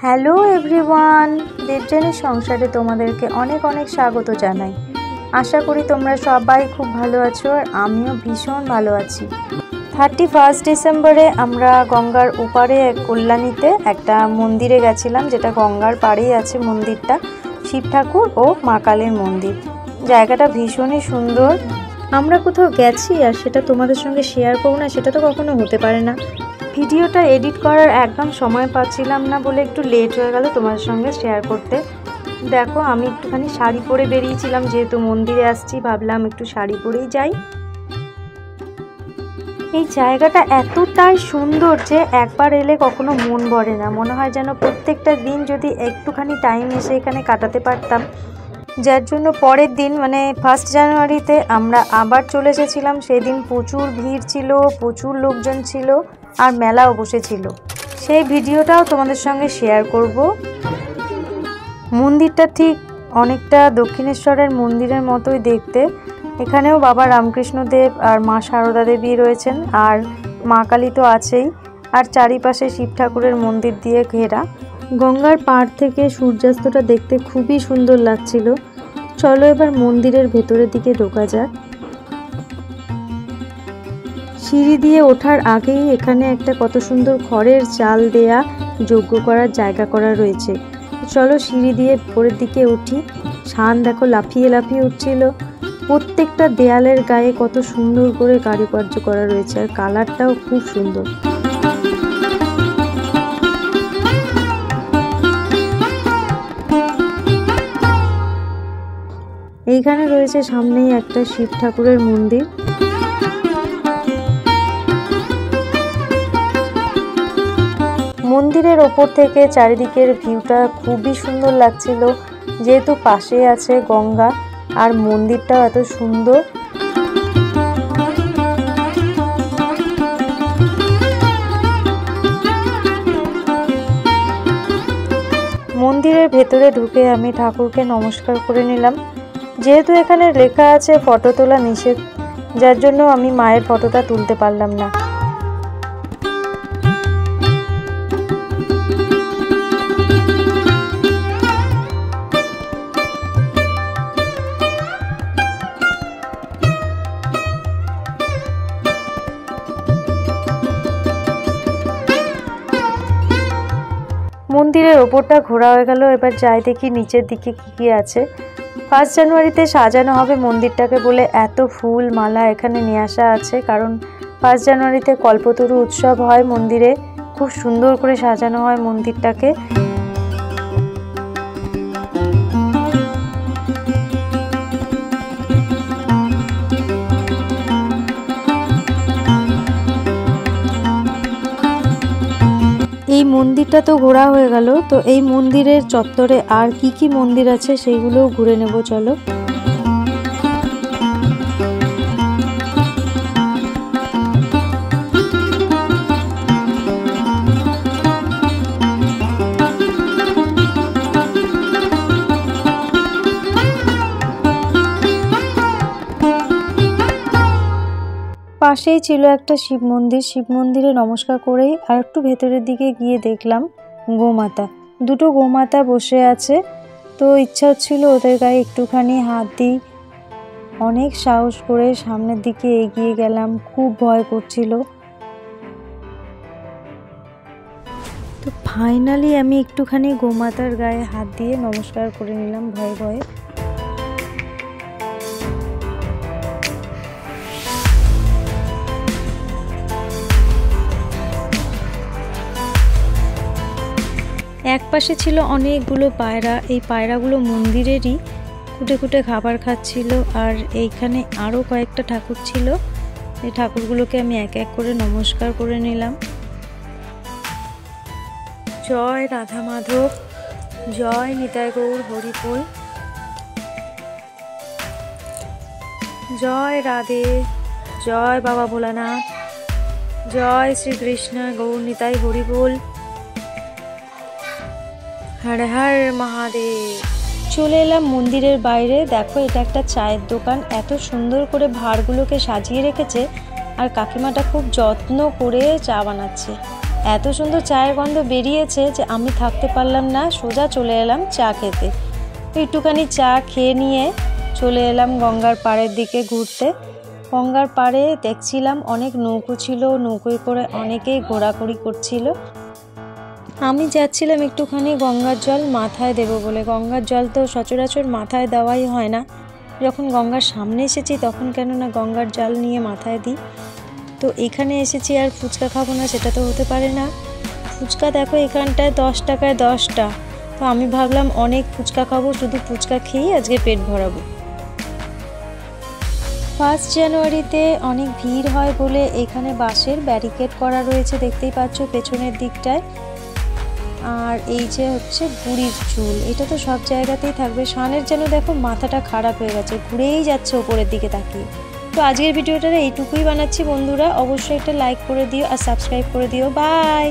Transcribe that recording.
Hello everyone, Debjani সংসারে তোমাদেরকে অনেক অনেক স্বাগত জানাই। আশা করি তোমরা সবাই খুব ভালো আছো আর আমিও ভীষণ ভালো আছি। 31 ডিসেম্বরে আমরা গঙ্গার ওপারে কল্যাণীতে একটা মন্দিরে গেছিলাম, যেটা গঙ্গার পাড়েই আছে মন্দিরটা, শিব ঠাকুর ও মা কালীর মন্দির। জায়গাটা ভীষণই সুন্দর। আমরা কোথাও গেছি আর সেটা তোমাদের সঙ্গে শেয়ার করবো না, সেটা তো কখনো হতে পারে না। ভিডিওটা এডিট করার একদম সময় পাচ্ছিলাম না বলে একটু লেট হয়ে গেল তোমাদের সঙ্গে শেয়ার করতে। দেখো, আমি একটুখানি শাড়ি পরে বেরিয়েছিলাম, যেহেতু মন্দিরে আসছি ভাবলাম একটু শাড়ি পরেই যাই। এই জায়গাটা এতটাই সুন্দর যে একবার এলে কখনো মন ভরে না, মনে হয় যেন প্রত্যেকটা দিন যদি একটুখানি টাইম এসে এখানে কাটাতে পারতাম। যার জন্য পরের দিন মানে 1 জানুয়ারিতে আমরা আবার চলে এসেছিলাম। সেদিন প্রচুর ভিড় ছিল, প্রচুর লোকজন ছিল আর মেলাও বসেছিল। সেই ভিডিওটাও তোমাদের সঙ্গে শেয়ার করব। মন্দিরটা ঠিক অনেকটা দক্ষিণেশ্বরের মন্দিরের মতোই দেখতে। এখানেও বাবা রামকৃষ্ণদেব আর মা সারদা দেবী রয়েছেন, আর মা কালী তো আছেই, আর চারিপাশে শিব ঠাকুরের মন্দির দিয়ে ঘেরা। গঙ্গার পাড় থেকে সূর্যাস্তটা দেখতে খুবই সুন্দর লাগছিল। চলো এবার মন্দিরের ভেতরের দিকে ঢোকা যাক। সিঁড়ি দিয়ে ওঠার আগেই এখানে একটা কত সুন্দর খড়ের চাল দেয়া যজ্ঞ করার জায়গা করা রয়েছে। চলো সিঁড়ি দিয়ে উপরের দিকে উঠি। শান দেখো লাফিয়ে লাফিয়ে উঠছিল। প্রত্যেকটা দেয়ালের গায়ে কত সুন্দর করে কারুকার্য করা রয়েছে, আর কালারটাও খুব সুন্দর। এইখানে রয়েছে সামনেই একটা শিব ঠাকুরের মন্দির। মন্দিরের ওপর থেকে চারিদিকের ভিউটা খুবই সুন্দর লাগছিল, যেহেতু পাশে আছে গঙ্গা আর মন্দিরটাও এত সুন্দর। মন্দিরের ভেতরে ঢুকে আমি ঠাকুরকে নমস্কার করে নিলাম। যেহেতু এখানে লেখা আছে ফটো তোলা নিষেধ, যার জন্য আমি মায়ের ফটোটা তুলতে পারলাম না। মন্দিরের ওপরটা ঘোরা হয়ে গেল, এবার যাই দেখি নিচের দিকে কি কি আছে। 1 জানুয়ারিতে সাজানো হবে মন্দিরটাকে বলে এত ফুল মালা এখানে নিয়ে আসা আছে, কারণ 1 জানুয়ারিতে কল্পতরু উৎসব হয় মন্দিরে। খুব সুন্দর করে সাজানো হয় মন্দিরটাকে। এই মন্দিরটা তো ঘোরা হয়ে গেল, তো এই মন্দিরের চত্বরে আর কি কি মন্দির আছে সেইগুলোও ঘুরে নেব। চলো। পাশেই ছিল একটা শিব মন্দির। শিব মন্দিরে নমস্কার করেই আর একটু ভেতরের দিকে গিয়ে দেখলাম গোমাতা, দুটো গোমাতা বসে আছে। তো ইচ্ছা হচ্ছিল ওদের গায়ে একটুখানি হাত দিই। অনেক সাহস করে সামনের দিকে এগিয়ে গেলাম, খুব ভয় করছিল। তো ফাইনালি আমি একটুখানি গোমাতার গায়ে হাত দিয়ে নমস্কার করে নিলাম ভয়ে ভয়ে। এক পাশে ছিল অনেকগুলো পায়রা। এই পায়রাগুলো মন্দিরেরই, খুঁটে খুঁটে খাবার খাচ্ছিল। আর এইখানে আরও কয়েকটা ঠাকুর ছিল। এই ঠাকুরগুলোকে আমি এক এক করে নমস্কার করে নিলাম। জয় রাধা মাধব, জয় নিতাই গৌর হরিবোল, জয় রাধে, জয় বাবা ভোলানাথ, জয় শ্রীকৃষ্ণ গৌর নিতাই হরিবোল, হর হর মহাদেব। চলে এলাম মন্দিরের বাইরে। দেখো, এটা একটা চায়ের দোকান। এত সুন্দর করে ভাঁড়গুলোকে সাজিয়ে রেখেছে, আর কাকিমাটা খুব যত্ন করে চা বানাচ্ছে। এত সুন্দর চায়ের গন্ধ বেরিয়েছে যে আমি থাকতে পারলাম না, সোজা চলে এলাম চা খেতে। তো একটুখানি চা খেয়ে নিয়ে চলে এলাম গঙ্গার পাড়ের দিকে ঘুরতে। গঙ্গার পাড়ে দেখছিলাম অনেক নৌকো ছিল, নৌকোয় করে অনেকেই ঘোরাঘুরি করছিল। আমি যাচ্ছিলাম একটুখানি গঙ্গার জল মাথায় দেব বলে। গঙ্গার জল তো সচরাচর মাথায় দেওয়াই হয় না, যখন গঙ্গার সামনে এসেছি তখন কেন না গঙ্গার জল নিয়ে মাথায় দিই। তো এখানে এসেছি আর ফুচকা খাবো না সেটা তো হতে পারে না। ফুচকা দেখো এখানটায় 10 টাকায় 10টা। তো আমি ভাবলাম অনেক ফুচকা খাবো, শুধু ফুচকা খেয়েই আজকে পেট ভরাবো। 1 জানুয়ারিতে অনেক ভিড় হয় বলে এখানে বাঁশের ব্যারিকেড করা রয়েছে, দেখতেই পাচ্ছ পেছনের দিকটায়। আর এই যে হচ্ছে বুড়ির চুল, এটা তো সব জায়গাতেই থাকবে। শানের যেন দেখো মাথাটা খারাপ হয়ে গেছে, ঘুরেই যাচ্ছে ওপরের দিকে তাকিয়ে। তো আজকের ভিডিওটা এইটুকুই বানাচ্ছি বন্ধুরা, অবশ্যই একটা লাইক করে দিও আর সাবস্ক্রাইব করে দিও। বাই।